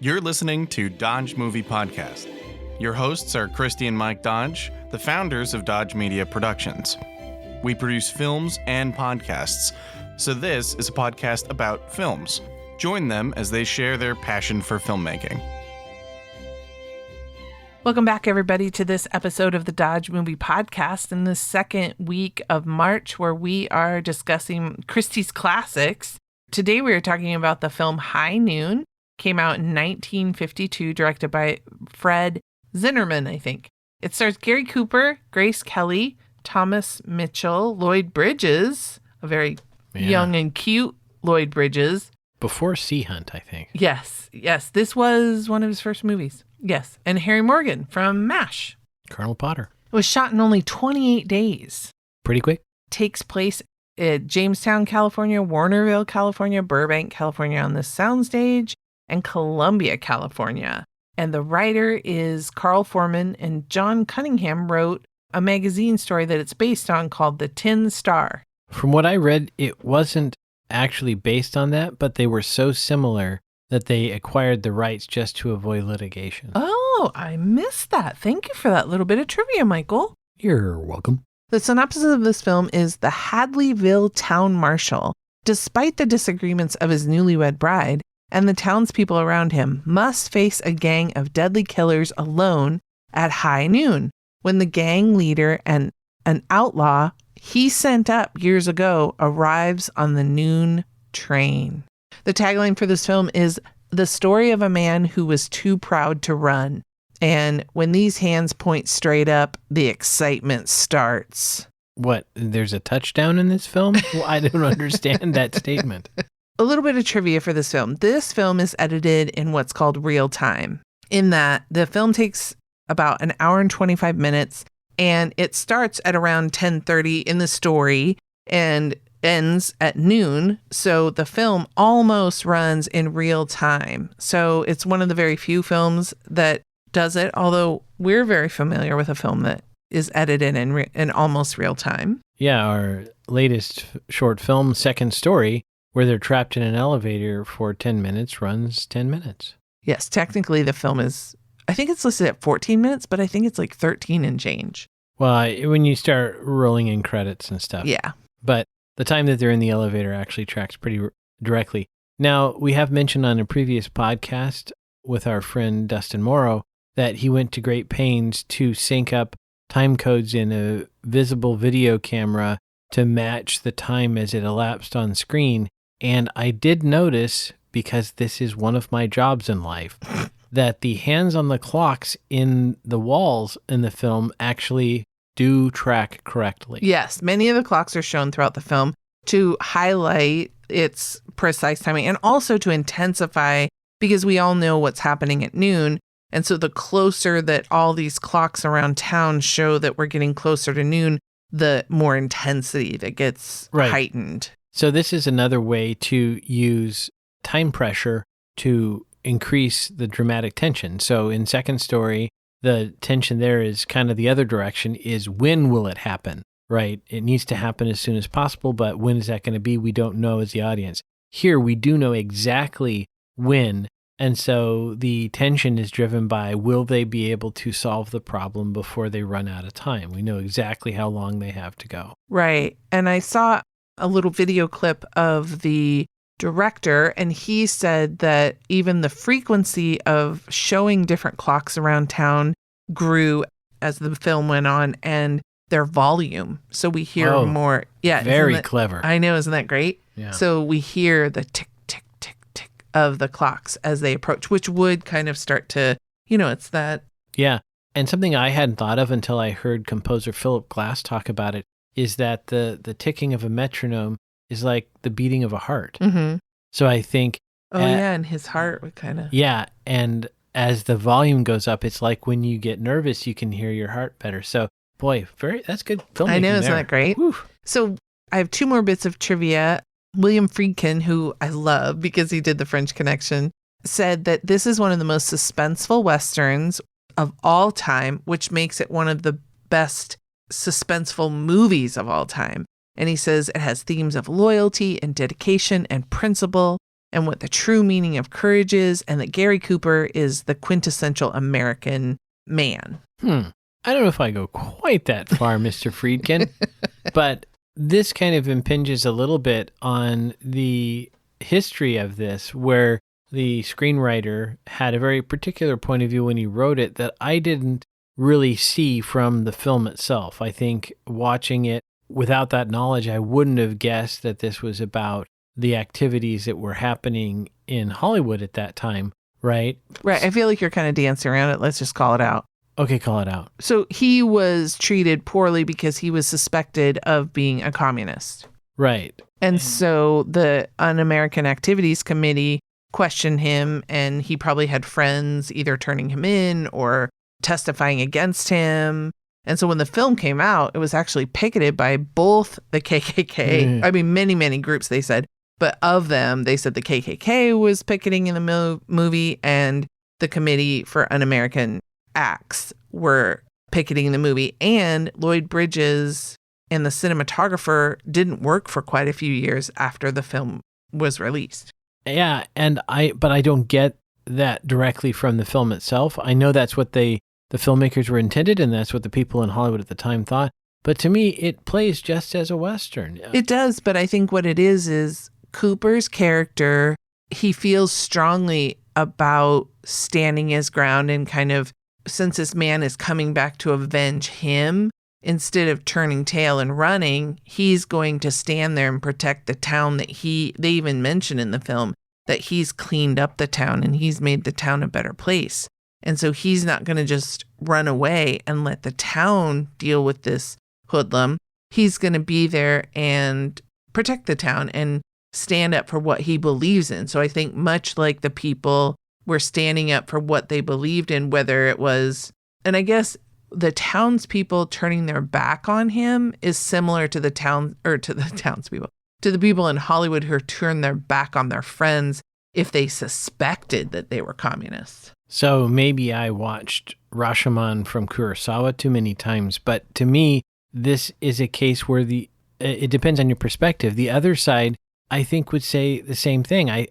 You're listening to Dodge Movie Podcast. Your hosts are Christy and Mike Dodge, the founders of Dodge Media Productions. We produce films and podcasts, so this is a podcast about films. Join them as they share their passion for filmmaking. Welcome back, everybody, to this episode of the Dodge Movie Podcast in the second week of March, where we are discussing Christie's classics. Today, we are talking about the film High Noon. Came out in 1952, directed by Fred Zinnerman, I think. It stars Gary Cooper, Grace Kelly, Thomas Mitchell, Lloyd Bridges, a very young and cute Lloyd Bridges. Before Sea Hunt, I think. Yes. This was one of his first movies. Yes. And Harry Morgan from MASH. Colonel Potter. It was shot in only 28 days. Pretty quick. Takes place at Jamestown, California, Warnerville, California, Burbank, California on the Soundstage, and Columbia, California. And the writer is Carl Foreman, and John Cunningham wrote a magazine story that it's based on called The Tin Star. From what I read, it wasn't actually based on that, but they were so similar that they acquired the rights just to avoid litigation. Oh, I missed that. Thank you for that little bit of trivia, Michael. You're welcome. The synopsis of this film is the Hadleyville town marshal, despite the disagreements of his newlywed bride, and the townspeople around him must face a gang of deadly killers alone at high noon, when the gang leader and an outlaw he sent up years ago arrives on the noon train. The tagline for this film is the story of a man who was too proud to run. And when these hands point straight up, the excitement starts. What? There's a touchdown in this film? Well, I don't understand that statement. A little bit of trivia for this film. This film is edited in what's called real time, in that the film takes about an hour and 25 minutes, and it starts at around 10:30 in the story and ends at noon. So the film almost runs in real time. So it's one of the very few films that does it, although we're very familiar with a film that is edited in almost real time. Yeah, our latest short film, Second Story, where they're trapped in an elevator for 10 minutes, runs 10 minutes. Yes, technically the film is, I think it's listed at 14 minutes, but I think it's like 13 and change. Well, when you start rolling in credits and stuff. Yeah. But the time that they're in the elevator actually tracks pretty directly. Now, we have mentioned on a previous podcast with our friend Dustin Morrow that he went to great pains to sync up time codes in a visible video camera to match the time as it elapsed on screen. And I did notice, because this is one of my jobs in life, that the hands on the clocks in the walls in the film actually do track correctly. Yes, many of the clocks are shown throughout the film to highlight its precise timing and also to intensify, because we all know what's happening at noon. And so the closer that all these clocks around town show that we're getting closer to noon, the more intensity that gets heightened. So this is another way to use time pressure to increase the dramatic tension. So in Second Story, the tension there is kind of the other direction, is when will it happen, right? It needs to happen as soon as possible, but when is that going to be? We don't know as the audience. Here, we do know exactly when, and so the tension is driven by, will they be able to solve the problem before they run out of time? We know exactly how long they have to go. Right. And I saw a little video clip of the director, and he said that even the frequency of showing different clocks around town grew as the film went on, and their volume. So we hear more. Yeah. Very clever. I know. Isn't that great? Yeah. So we hear the tick, tick, tick, tick of the clocks as they approach, which would kind of start to, it's that. Yeah. And something I hadn't thought of until I heard composer Philip Glass talk about it is that the ticking of a metronome is like the beating of a heart. Mm-hmm. So I think... and his heart would kind of... Yeah, and as the volume goes up, it's like when you get nervous, you can hear your heart better. So, boy, that's good filmmaking. I know, isn't that great? Whew. So I have two more bits of trivia. William Friedkin, who I love because he did The French Connection, said that this is one of the most suspenseful Westerns of all time, which makes it one of the best suspenseful movies of all time. And he says it has themes of loyalty and dedication and principle, and what the true meaning of courage is, and that Gary Cooper is the quintessential American man. I don't know if I go quite that far, Mr. Friedkin, but this kind of impinges a little bit on the history of this, where the screenwriter had a very particular point of view when he wrote it that I didn't really see from the film itself. I think watching it without that knowledge, I wouldn't have guessed that this was about the activities that were happening in Hollywood at that time, right? Right. I feel like you're kind of dancing around it. Let's just call it out. Okay, call it out. So he was treated poorly because he was suspected of being a communist. Right. And so the Un-American Activities Committee questioned him, and he probably had friends either turning him in or testifying against him. And so when the film came out, it was actually picketed by both the KKK. I mean, many, many groups, they said. But of them, they said the KKK was picketing in the movie, and the Committee for Un-American Acts were picketing the movie. And Lloyd Bridges and the cinematographer didn't work for quite a few years after the film was released. Yeah, but I don't get that directly from the film itself. I know that's what the filmmakers were intended, and that's what the people in Hollywood at the time thought. But to me, it plays just as a Western. It does, but I think what it is Cooper's character, he feels strongly about standing his ground and kind of, since this man is coming back to avenge him, instead of turning tail and running, he's going to stand there and protect the town that they even mention in the film that he's cleaned up the town and he's made the town a better place. And so he's not going to just run away and let the town deal with this hoodlum. He's going to be there and protect the town and stand up for what he believes in. So I think much like the people were standing up for what they believed in, whether it was, and I guess the townspeople turning their back on him is similar to the townspeople, to the people in Hollywood who turned their back on their friends if they suspected that they were communists. So maybe I watched Rashomon from Kurosawa too many times, but to me, this is a case where it depends on your perspective. The other side, I think, would say the same thing. I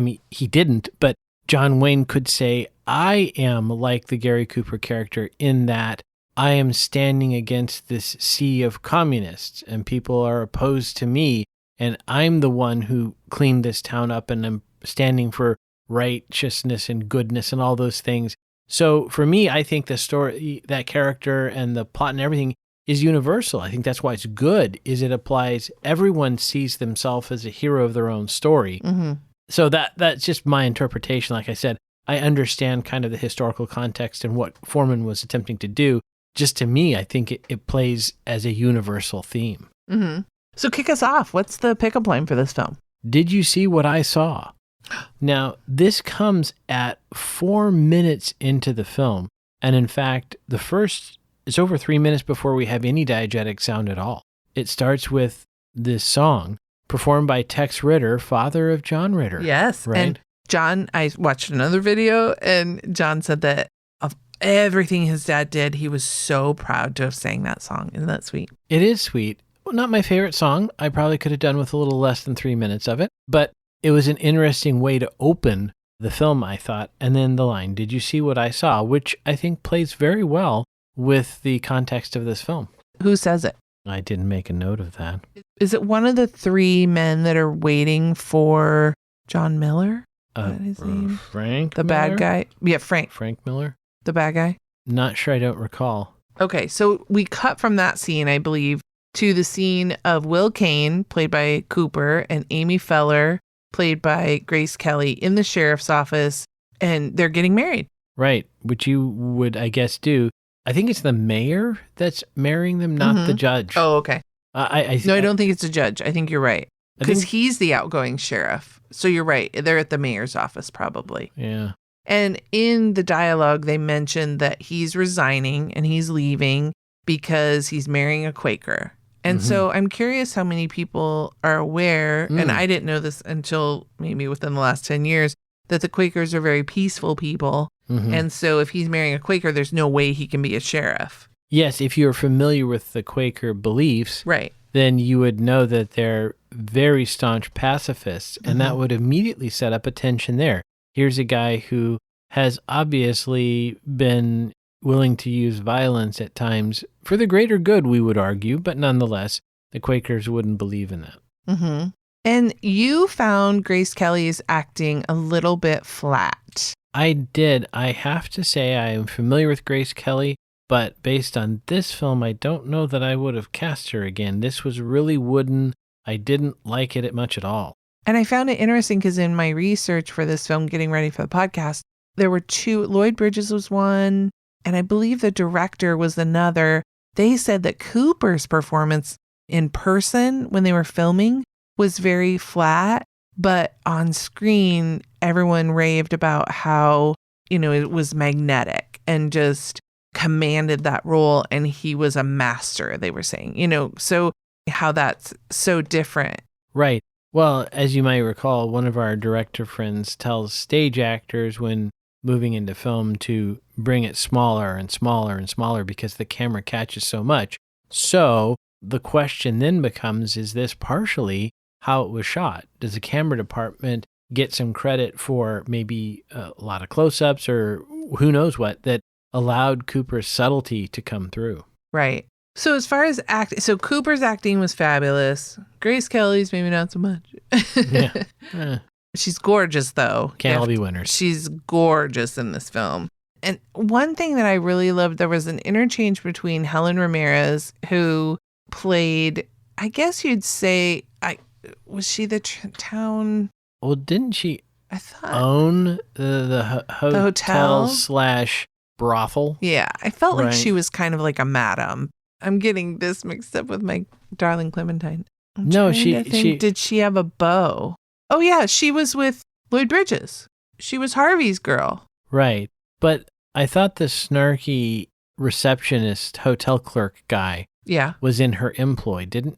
mean, he didn't, but John Wayne could say, I am like the Gary Cooper character in that I am standing against this sea of communists and people are opposed to me, and I'm the one who cleaned this town up and I'm standing for righteousness and goodness and all those things. So for me, I think the story, that character and the plot and everything is universal. I think that's why it's good, is it applies, everyone sees themselves as a hero of their own story. Mm-hmm. So that's just my interpretation. Like I said, I understand kind of the historical context and what Foreman was attempting to do. Just to me, I think it plays as a universal theme. Mm-hmm. So kick us off. What's the pickup line for this film? Did you see what I saw? Now, this comes at 4 minutes into the film. And in fact, it's over 3 minutes before we have any diegetic sound at all. It starts with this song performed by Tex Ritter, father of John Ritter. Yes. Right? And John, I watched another video and John said that of everything his dad did, he was so proud to have sang that song. Isn't that sweet? It is sweet. Well, not my favorite song. I probably could have done with a little less than 3 minutes of it, but it was an interesting way to open the film, I thought. And then the line, did you see what I saw? Which I think plays very well with the context of this film. Who says it? I didn't make a note of that. Is it one of the three men that are waiting for John Miller? Is that his name? Frank The Miller? bad guy? Yeah, Frank. Frank Miller? The bad guy? Not sure, I don't recall. Okay, so we cut from that scene, I believe, to the scene of Will Kane, played by Cooper, and Amy Feller, played by Grace Kelly, in the sheriff's office, and they're getting married. Right, which you would, I guess, do. I think it's the mayor that's marrying them, not the judge. Oh, okay. I don't think it's a judge. I think you're right. Because he's the outgoing sheriff. So you're right. They're at the mayor's office, probably. Yeah. And in the dialogue, they mentioned that he's resigning and he's leaving because he's marrying a Quaker. And so I'm curious how many people are aware, and I didn't know this until maybe within the last 10 years, that the Quakers are very peaceful people. And so if he's marrying a Quaker, there's no way he can be a sheriff. Yes, if you're familiar with the Quaker beliefs, right, then you would know that they're very staunch pacifists, and that would immediately set up a tension there. Here's a guy who has obviously been willing to use violence at times for the greater good, we would argue, but nonetheless, the Quakers wouldn't believe in that. Mm-hmm. And you found Grace Kelly's acting a little bit flat. I did. I have to say I am familiar with Grace Kelly, but based on this film, I don't know that I would have cast her again. This was really wooden. I didn't like it much at all. And I found it interesting because in my research for this film, getting ready for the podcast, there were two. Lloyd Bridges was one, and I believe the director was another. They said that Cooper's performance in person when they were filming was very flat, but on screen, everyone raved about how, it was magnetic and just commanded that role, and he was a master, they were saying, so how that's so different. Right. Well, as you might recall, one of our director friends tells stage actors when moving into film to bring it smaller and smaller and smaller because the camera catches so much. So the question then becomes, is this partially how it was shot? Does the camera department get some credit for maybe a lot of close-ups or who knows what that allowed Cooper's subtlety to come through? Right. So as far as acting, so Cooper's acting was fabulous. Grace Kelly's maybe not so much. Yeah. She's gorgeous, though. Can't all be winners. She's gorgeous in this film. And one thing that I really loved, there was an interchange between Helen Ramirez, who played, I guess you'd say, was she the town? Well, didn't she I thought own the hotel / brothel? Yeah, I felt like she was kind of like a madam. I'm getting this mixed up with my darling Clementine. No, did she have a beau? Oh yeah, she was with Lloyd Bridges. She was Harvey's girl. Right. But I thought the snarky receptionist hotel clerk guy was in her employ. Did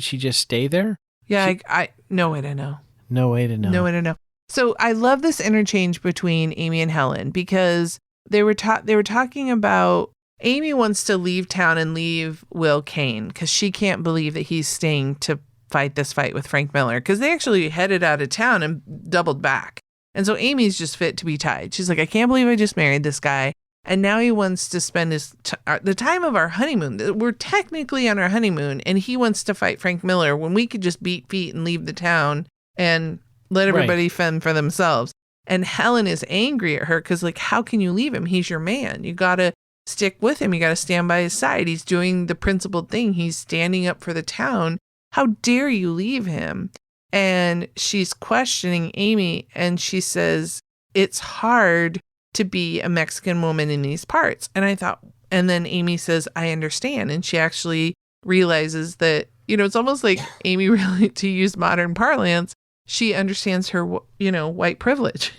she just stay there? Yeah, I no way to know. No way to know. No way to know. So I love this interchange between Amy and Helen because they were talking about Amy wants to leave town and leave Will Kane because she can't believe that he's staying to fight this fight with Frank Miller because they actually headed out of town and doubled back. And so Amy's just fit to be tied. She's like, I can't believe I just married this guy. And now he wants to spend the time of our honeymoon. We're technically on our honeymoon, and he wants to fight Frank Miller when we could just beat feet and leave the town and let everybody fend for themselves. And Helen is angry at her because, like, how can you leave him? He's your man. You got to stick with him. You got to stand by his side. He's doing the principled thing. He's standing up for the town. How dare you leave him? And she's questioning Amy, and she says, it's hard to be a Mexican woman in these parts. And I thought, and then Amy says, I understand. And she actually realizes that, it's almost like Amy really, to use modern parlance, she understands her, white privilege.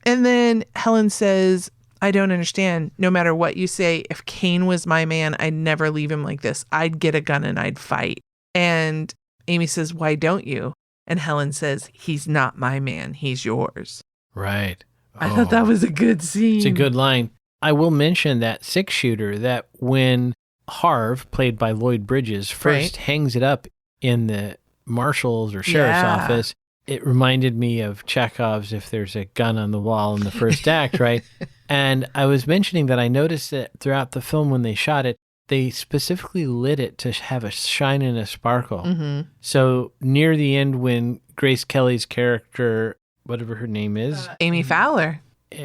And then Helen says, I don't understand. No matter what you say, if Kane was my man, I'd never leave him like this. I'd get a gun and I'd fight. And Amy says, why don't you? And Helen says, he's not my man. He's yours. Right. I thought that was a good scene. It's a good line. I will mention that 6-shooter that when Harv, played by Lloyd Bridges, first hangs it up in the marshal's or sheriff's office, it reminded me of Chekhov's If There's a Gun on the Wall in the first act, right? And I was mentioning that I noticed that throughout the film when they shot it, they specifically lit it to have a shine and a sparkle. Mm-hmm. So near the end when Grace Kelly's character, whatever her name is. Amy Fowler.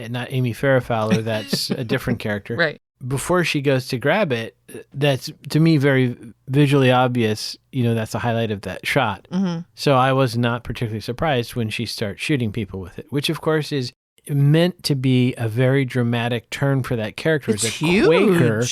Not Amy Farrah Fowler, that's a different character. Right. Before she goes to grab it, that's, to me, very visually obvious, that's the highlight of that shot. Mm-hmm. So I was not particularly surprised when she starts shooting people with it, which, of course, is meant to be a very dramatic turn for that character. It's as a huge. Quaker,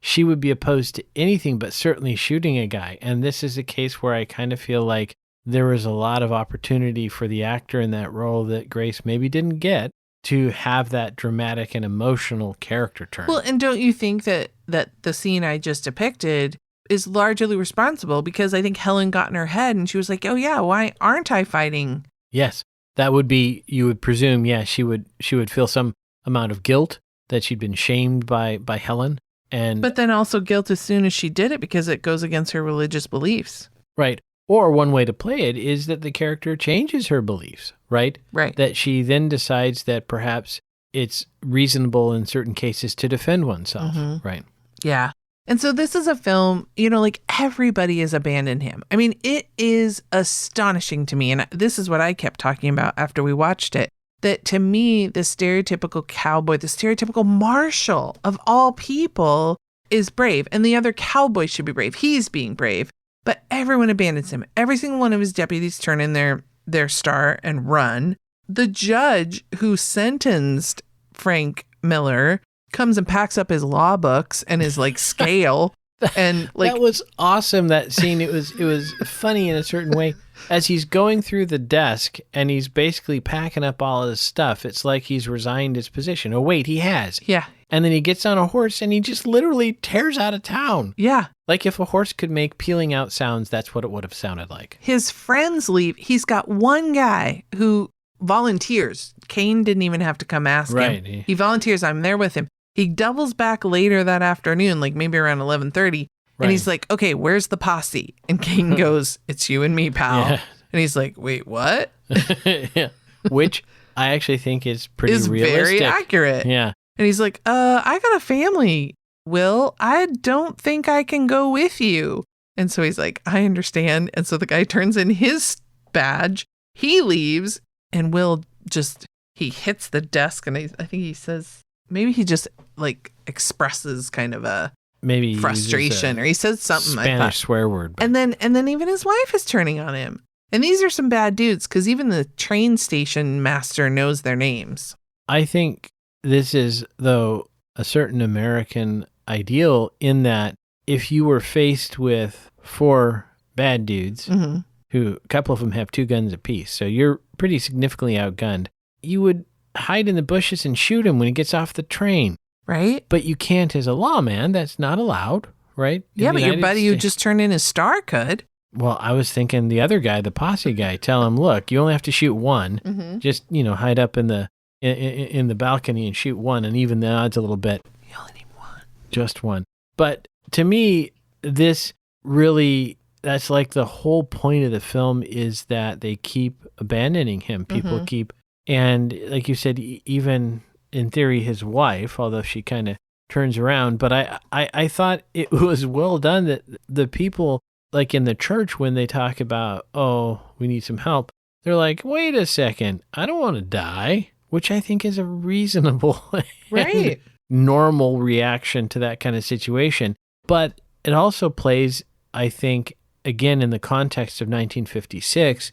she would be opposed to anything but certainly shooting a guy. And this is a case where I kind of feel like there was a lot of opportunity for the actor in that role that Grace maybe didn't get to have that dramatic and emotional character turn. Well, and don't you think that the scene I just depicted is largely responsible because I think Helen got in her head and she was like, oh yeah, why aren't I fighting? Yes, that would be, you would presume, she would feel some amount of guilt that she'd been shamed by Helen. And But then also guilt as soon as she did it because it goes against her religious beliefs. right. Or one way to play it is that the character changes her beliefs, right? Right. That she then decides that perhaps it's reasonable in certain cases to defend oneself, right? Yeah. And so this is a film, like everybody has abandoned him. I mean, it is astonishing to me. And this is what I kept talking about after we watched it. That to me, the stereotypical cowboy, the stereotypical marshal of all people is brave. And the other cowboy should be brave. He's being brave. But everyone abandons him. Every single one of his deputies turn in their star and run. The judge who sentenced Frank Miller comes and packs up his law books and his scale. And that was awesome, that scene. It was funny in a certain way. As he's going through the desk and he's basically packing up all his stuff, it's like he's resigned his position. Oh, wait, he has. Yeah. And then he gets on a horse and he just literally tears out of town. Yeah. Like if a horse could make peeling out sounds, that's what it would have sounded like. His friends leave. He's got one guy who volunteers. Kane didn't even have to come ask him. He volunteers. I'm there with him. He doubles back later that afternoon, maybe around 11:30. And he's like, okay, where's the posse? And Kane goes, it's you and me, pal. Yeah. And he's like, wait, what? Yeah. Which I actually think is pretty realistic. Very accurate. Yeah. And he's like, I got a family, Will. I don't think I can go with you. And so he's like, I understand. And so the guy turns in his badge. He leaves. And Will he hits the desk. And I think he says, maybe he just expresses kind of a maybe frustration, or he says something Spanish swear word. But. And then even his wife is turning on him. And these are some bad dudes because even the train station master knows their names. I think this is, though, a certain American ideal in that if you were faced with 4 bad dudes, who a couple of them have 2 guns apiece, so you're pretty significantly outgunned, you would hide in the bushes and shoot him when he gets off the train. Right. But you can't as a lawman. That's not allowed, right? Yeah, but your buddy who just turned in his star could. Well, I was thinking the other guy, the posse guy, tell him, look, you only have to shoot one. Just, hide up in the balcony and shoot one, and even the odds a little bit. You only need one. Just one. But to me, this really, that's like the whole point of the film is that they keep abandoning him. People keep, and like you said, even in theory, his wife, although she kind of turns around. But I thought it was well done that the people, like in the church, when they talk about, oh, we need some help, they're like, wait a second, I don't want to die, which I think is a reasonable right. normal reaction to that kind of situation. But it also plays, I think, again, in the context of 1956,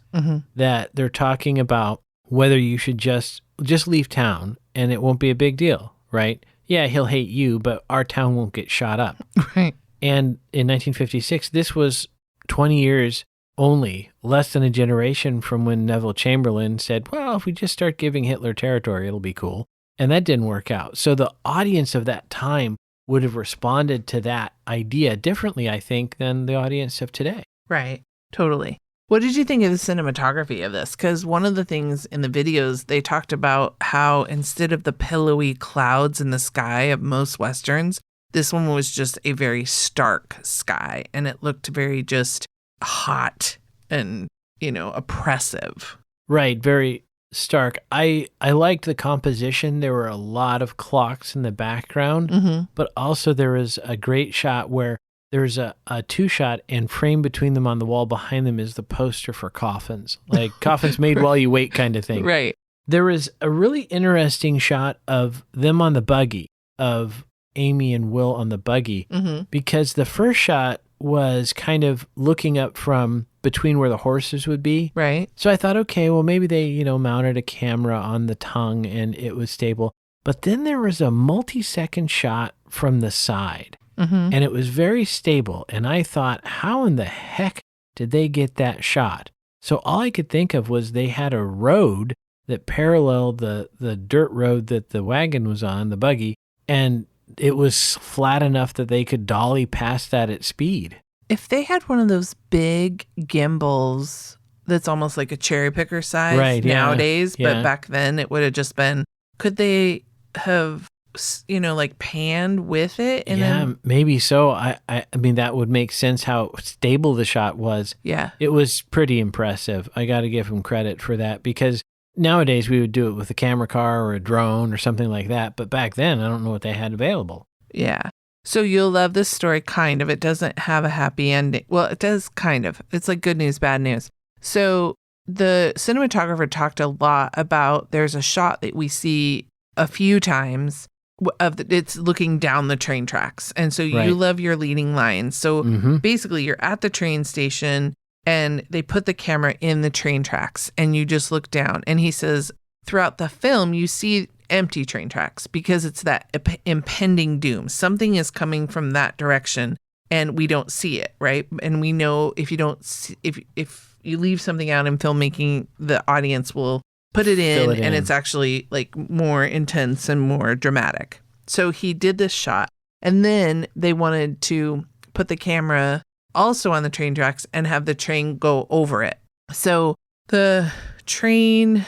that they're talking about whether you should just leave town and it won't be a big deal, right? Yeah, he'll hate you, but our town won't get shot up. Right. And in 1956, this was 20 years only, less than a generation from when Neville Chamberlain said, well, if we just start giving Hitler territory, it'll be cool. And that didn't work out. So the audience of that time would have responded to that idea differently, I think, than the audience of today. Right. Totally. What did you think of the cinematography of this? Because one of the things in the videos, they talked about how instead of the pillowy clouds in the sky of most Westerns, this one was just a very stark sky. And it looked very just hot and, oppressive. Right. Very stark. I liked the composition. There were a lot of clocks in the background, but also there was a great shot where there's a 2-shot, and framed between them on the wall behind them is the poster for coffins, like coffins made while you wait kind of thing. Right. There was a really interesting shot of them on the buggy, of Amy and Will on the buggy, because the first shot was kind of looking up from between where the horses would be. Right. So I thought, okay, well, maybe they, mounted a camera on the tongue and it was stable. But then there was a multi-second shot from the side. And it was very stable. And I thought, how in the heck did they get that shot? So all I could think of was they had a road that paralleled the dirt road that the wagon was on, the buggy, and it was flat enough that they could dolly past that at speed. If they had one of those big gimbals that's almost like a cherry picker size nowadays, but back then it would have just been, could they have like panned with it. And yeah, then, maybe so. I mean, that would make sense how stable the shot was. yeah. It was pretty impressive. I got to give him credit for that, because nowadays we would do it with a camera car or a drone or something like that. But back then, I don't know what they had available. Yeah. So you'll love this story, kind of. It doesn't have a happy ending. Well, it does kind of. It's like good news, bad news. So the cinematographer talked a lot about, there's a shot that we see a few times it's looking down the train tracks. And so Right. you love your leading lines. So basically you're at the train station and they put the camera in the train tracks and you just look down. And he says throughout the film, you see empty train tracks because it's that impending doom. Something is coming from that direction and we don't see it, right? And we know if you don't see, if you leave something out in filmmaking, the audience will put it in, and it's actually like more intense and more dramatic. So he did this shot, and then they wanted to put the camera also on the train tracks and have the train go over it. So the train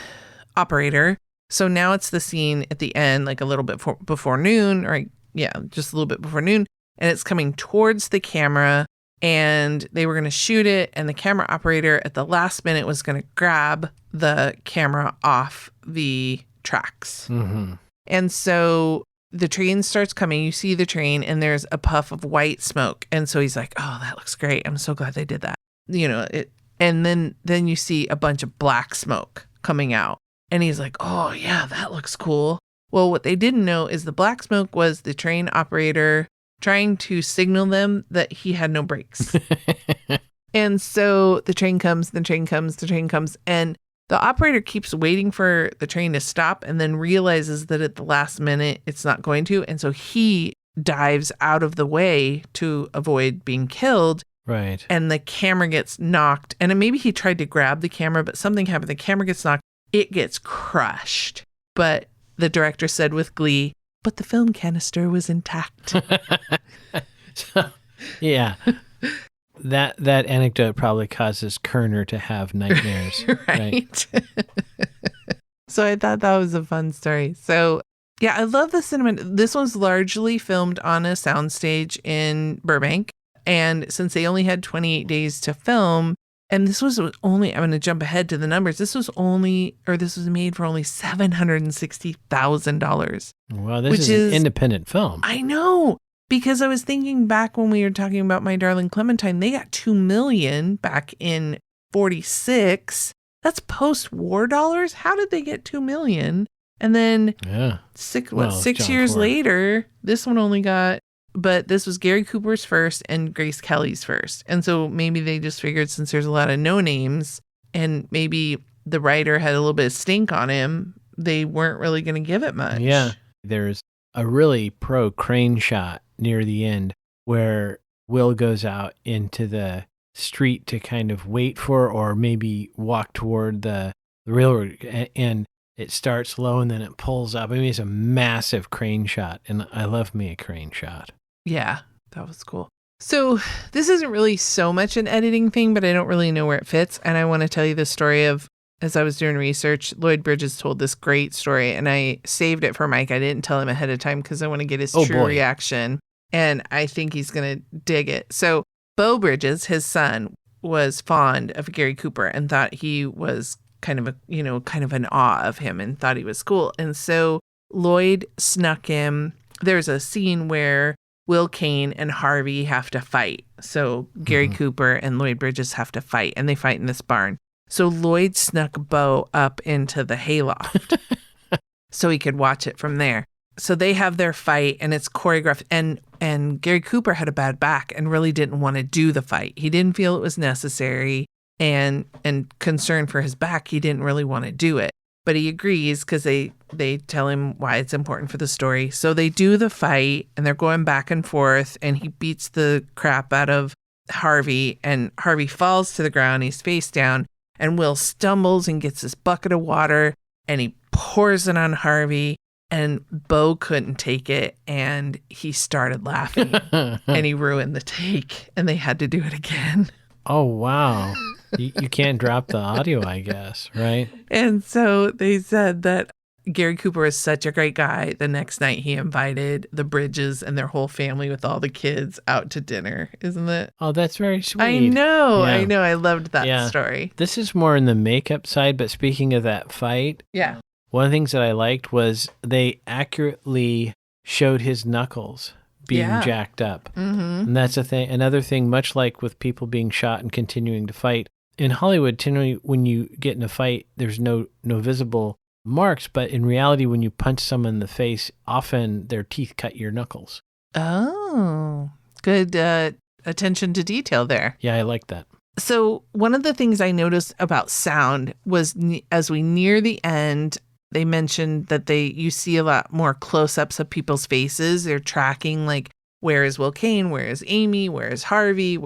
operator, so now it's the scene at the end, like a little bit before noon, or just a little bit before noon, and it's coming towards the camera, and they were going to shoot it, and the camera operator at the last minute was going to grab the camera off the tracks. And so the train starts coming, you see the train, and there's a puff of white smoke. And so he's like, oh, that looks great. I'm so glad they did that. And then you see a bunch of black smoke coming out. And he's like, oh, yeah, that looks cool. Well, what they didn't know is the black smoke was the train operator trying to signal them that he had no brakes. And so the train comes, and the operator keeps waiting for the train to stop and then realizes that at the last minute it's not going to. And so he dives out of the way to avoid being killed. Right. And the camera gets knocked. And maybe he tried to grab the camera, but something happened. The camera gets knocked. It gets crushed. But the director said with glee, but the film canister was intact. So, yeah. That anecdote probably causes Kerner to have nightmares. Right. So I thought that was a fun story. So yeah, I love the cinema. This one's largely filmed on a soundstage in Burbank. And since they only had 28 days to film, and this was only, I'm going to jump ahead to the numbers. This was made for only $760,000. Wow, this is an independent film. I know. Because I was thinking back when we were talking about My Darling Clementine, they got $2 million back in 46. That's post-war dollars. How did they get $2 million? And then 6 years later, this one only got, but this was Gary Cooper's first and Grace Kelly's first. And so maybe they just figured, since there's a lot of no names and maybe the writer had a little bit of stink on him, they weren't really going to give it much. Yeah. There's a really pro crane shot near the end where Will goes out into the street to kind of wait for, or maybe walk toward the railroad, and it starts low and then it pulls up. I mean, it's a massive crane shot, and I love me a crane shot. Yeah, that was cool. So this isn't really so much an editing thing, but I don't really know where it fits. And I want to tell you the story of, as I was doing research, Lloyd Bridges told this great story, and I saved it for Mike. I didn't tell him ahead of time because I want to get his true reaction, and I think he's going to dig it. So Beau Bridges, his son, was fond of Gary Cooper and thought he was kind of in awe of him and thought he was cool. And so Lloyd snuck him. There's a scene where Will Kane and Harvey have to fight. So Gary Cooper and Lloyd Bridges have to fight, and they fight in this barn. So Lloyd snuck Beau up into the hayloft so he could watch it from there. So they have their fight, and it's choreographed. And Gary Cooper had a bad back and really didn't want to do the fight. He didn't feel it was necessary, and concerned for his back, he didn't really want to do it. But he agrees because they tell him why it's important for the story. So they do the fight, and they're going back and forth, and he beats the crap out of Harvey, and Harvey falls to the ground. He's face down. And Will stumbles and gets this bucket of water, and he pours it on Harvey, and Beau couldn't take it, and he started laughing, and he ruined the take, and they had to do it again. Oh, wow. You can't drop the audio, I guess, right? And so they said that Gary Cooper is such a great guy. The next night he invited the Bridges and their whole family with all the kids out to dinner, isn't it? Oh, that's very sweet. I know. Yeah. I know. I loved that story. This is more in the makeup side, but speaking of that fight, one of the things that I liked was they accurately showed his knuckles being jacked up. Mm-hmm. And that's a thing. Another thing, much like with people being shot and continuing to fight, in Hollywood, generally when you get in a fight, there's no visible marks, but in reality, when you punch someone in the face, often their teeth cut your knuckles. Oh, good attention to detail there. Yeah, I like that. So one of the things I noticed about sound was as we near the end, they mentioned that you see a lot more close-ups of people's faces. They're tracking like, where is Will Kane? Where is Amy? Where is Harvey?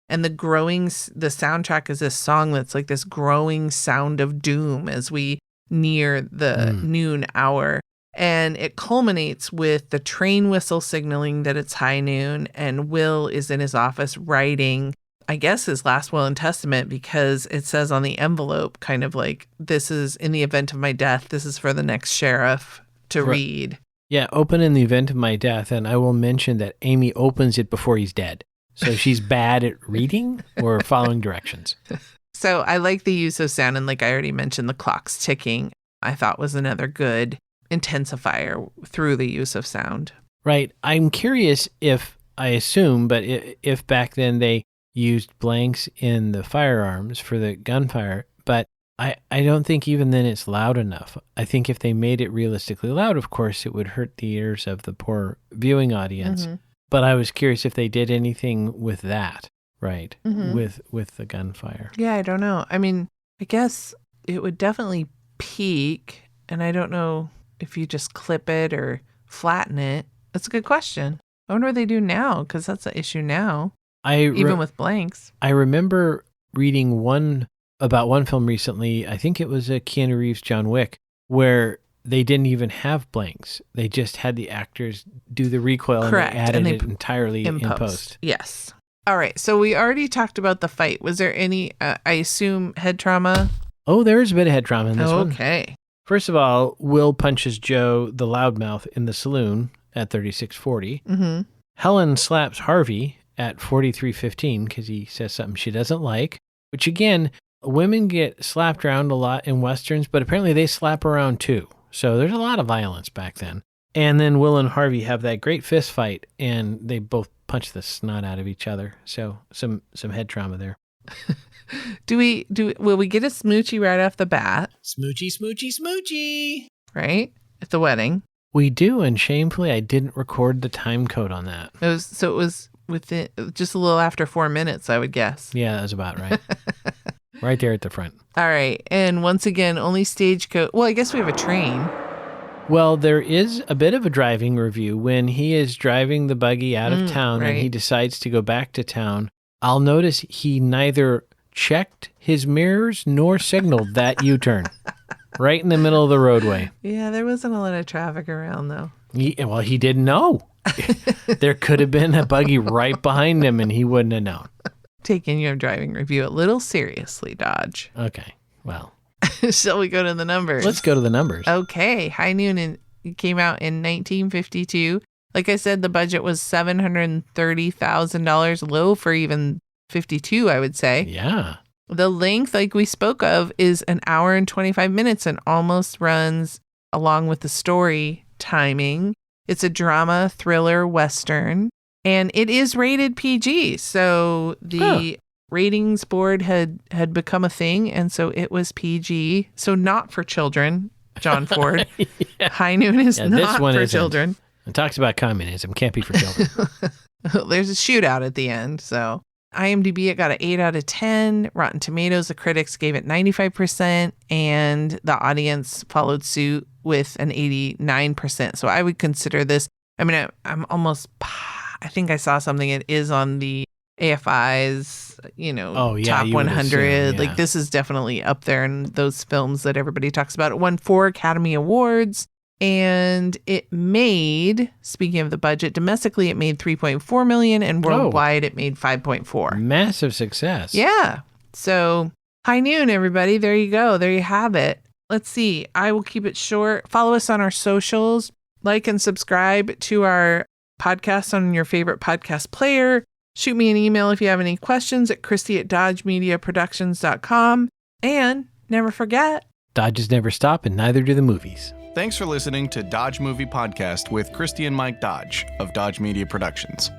And the soundtrack is this song that's like this growing sound of doom as we near the noon hour. And it culminates with the train whistle signaling that it's high noon, and Will is in his office writing, I guess, his last will and testament, because it says on the envelope kind of like, this is in the event of my death, this is for the next sheriff to read. Yeah, open in the event of my death. And I will mention that Amy opens it before he's dead. So she's bad at reading or following directions. So I like the use of sound. And like I already mentioned, the clock's ticking, I thought was another good intensifier through the use of sound. Right. I'm curious if back then they used blanks in the firearms for the gunfire, but I don't think even then it's loud enough. I think if they made it realistically loud, of course, it would hurt the ears of the poor viewing audience. Mm-hmm. But I was curious if they did anything with that, right? Mm-hmm. With the gunfire. Yeah, I don't know. I mean, I guess it would definitely peak, and I don't know if you just clip it or flatten it. That's a good question. I wonder what they do now, because that's the issue now, even with blanks. I remember reading about one film recently, I think it was a Keanu Reeves John Wick, where they didn't even have blanks. They just had the actors do the recoil. Correct. And they added it entirely in post. Yes. All right. So we already talked about the fight. Was there any, I assume, head trauma? Oh, there is a bit of head trauma in this one. Okay. First of all, Will punches Joe, the loudmouth, in the saloon at 3640. Mm-hmm. Helen slaps Harvey at 4315 because he says something she doesn't like, which again, women get slapped around a lot in Westerns, but apparently they slap around too. So there's a lot of violence back then. And then Will and Harvey have that great fist fight, and they both punch the snot out of each other. So some head trauma there. Will we get a smoochie right off the bat? Smoochy, smoochy, smoochy. Right? At the wedding. We do, and shamefully, I didn't record the time code on that. It was within just a little after 4 minutes, I would guess. Yeah, that was about right. Right there at the front. All right. And once again, only stagecoach. Well, I guess we have a train. Well, there is a bit of a driving review when he is driving the buggy out of town and he decides to go back to town. I'll notice he neither checked his mirrors nor signaled that U-turn right in the middle of the roadway. Yeah, there wasn't a lot of traffic around, though. He didn't know. There could have been a buggy right behind him and he wouldn't have known. Taking your driving review a little seriously, Dodge. Okay, well. Shall we go to the numbers? Let's go to the numbers. Okay, High Noon came out in 1952. Like I said, the budget was $730,000, low for even 52, I would say. Yeah. The length, like we spoke of, is an hour and 25 minutes and almost runs along with the story timing. It's a drama, thriller, Western. And it is rated PG, so the ratings board had become a thing, and so it was PG. So not for children, John Ford. Yeah. High Noon is not for children. It talks about communism, can't be for children. There's a shootout at the end, so. IMDb, it got an 8 out of 10. Rotten Tomatoes, the critics gave it 95%, and the audience followed suit with an 89%. So I would consider this, I mean, I think I saw something. It is on the AFI's, top 100. Assume, yeah. Like, this is definitely up there in those films that everybody talks about. It won 4 Academy Awards, and it made, speaking of the budget, domestically it made $3.4 million, and worldwide it made $5.4. Massive success. Yeah. So, High Noon, everybody. There you go. There you have it. Let's see. I will keep it short. Follow us on our socials. Like and subscribe to our podcast on your favorite podcast player. Shoot me an email if you have any questions at Christy@DodgeMediaProductions.com. And never forget, Dodges never stop, and neither do the movies. Thanks for listening to Dodge Movie Podcast with Christy and Mike Dodge of Dodge Media Productions.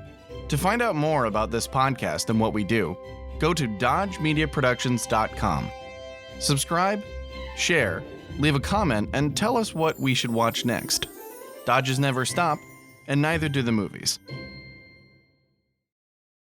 To find out more about this podcast and what we do, go to DodgeMediaProductions.com. Subscribe, share, leave a comment, and tell us what we should watch next. Dodges never stop, and neither do the movies.